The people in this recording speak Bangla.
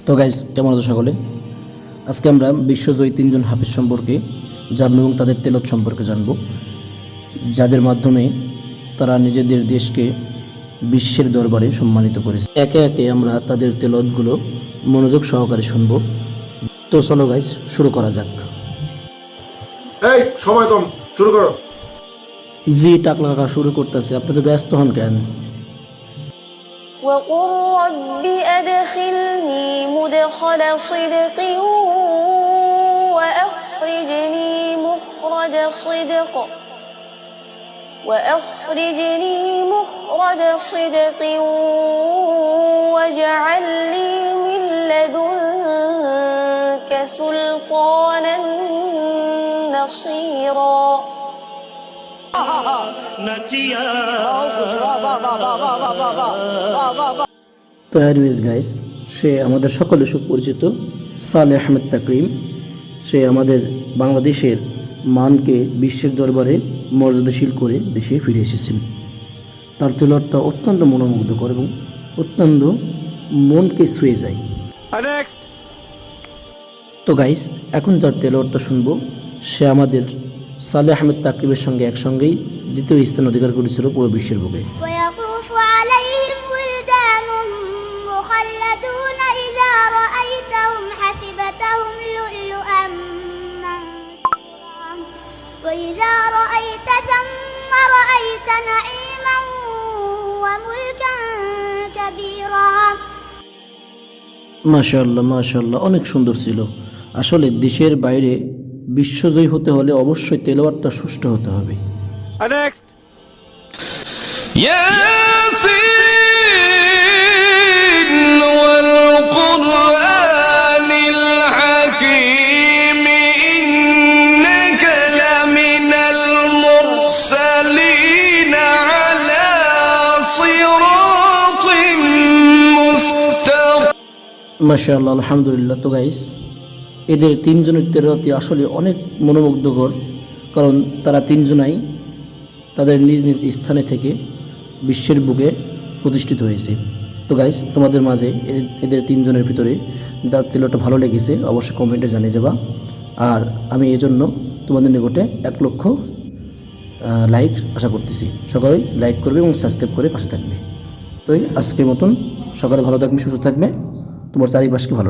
তো গাইস, কেমন আছো সকলে? আজকে আমরা বিশ্বজয়ী তিনজন হাফেজ সম্পর্কে জানবো এবং তাদের তেলাওয়াত সম্পর্কে জানবো, যাদের মাধ্যমে তারা নিজেদের দেশকে বিশ্বের দরবারে সম্মানিত করেছে। একে একে আমরা তাদের তেলাওয়াতগুলো মনোযোগ সহকারে শুনবো। তো চলো গাইস, শুরু করা যাক। এই সময় কম, শুরু করো। জি টাকলা কাকা শুরু করতেছে, আপনি তো ব্যস্ত হন কেন? وقل رب أدخلني مدخل صدق وأخرجني مخرج صدق واجعل لي من لدنك سلطانا نصيرا. তো এনিওয়েজ গাইস, সে আমাদের সকলে সুপরিচিত সালেহ আহমেদ তাকরিম। সে আমাদের বাংলাদেশের মানকে বিশ্বের দরবারে মর্যাদাশীল করে দেশে ফিরে এসেছেন। তার তেলাওয়াতটা অত্যন্ত মনোমুগ্ধকর এবং অত্যন্ত মনকে ছুঁয়ে যায়। তো গাইস, এখন যার তেলাওয়াতটা শুনবো, সে আমাদের সালেহ আহমেদ তাকরিমের সঙ্গে একসঙ্গেই দ্বিতীয় স্থান অধিকার করেছিল পুরো বিশ্বের বুকে। ويطوف عليهم ولدان مخلدون إذا رأيتهم حسبتهم لؤلؤا منثورا وإذا رأيت ثم رأيت نعيما وملكا كبيرا. মাশাআল্লাহ মাশাআল্লাহ, অনেক সুন্দর ছিল। আসলে দেশের বাইরে বিশ্বজয়ী হতে হলে অবশ্যই তেলাওয়াতটা সুষ্ঠু হতে হবে। ياسين والقرآن الحكيم إنك لمن المرسلين على صراط مستقيم. মাশাআল্লাহ, আলহামদুলিল্লাহ। তো গাইস, এদের তিনজনের তেলাওয়াতই আসলে অনেক মনোমুগ্ধকর, কারণ তারা তিনজনাই তাদের নিজ নিজ স্থানে থেকে বিশ্বের বুকে প্রতিষ্ঠিত হয়েছে। তো গাইস, তোমাদের মাঝে এদের তিনজনের ভিতরে যার তেলাওয়াতটা ভালো লেগেছে অবশ্যই কমেন্টে জানিয়ে যাবা। আর আমি এজন্য তোমাদের নিকটে 1 লক্ষ লাইক আশা করতেছি। সবাই লাইক করবে এবং সাবস্ক্রাইব করে পাশে থাকবে। তো আজকের মতন সকালে ভালো থাকবে, সুস্থ থাকবে, তোমার চারিপাশকে ভালো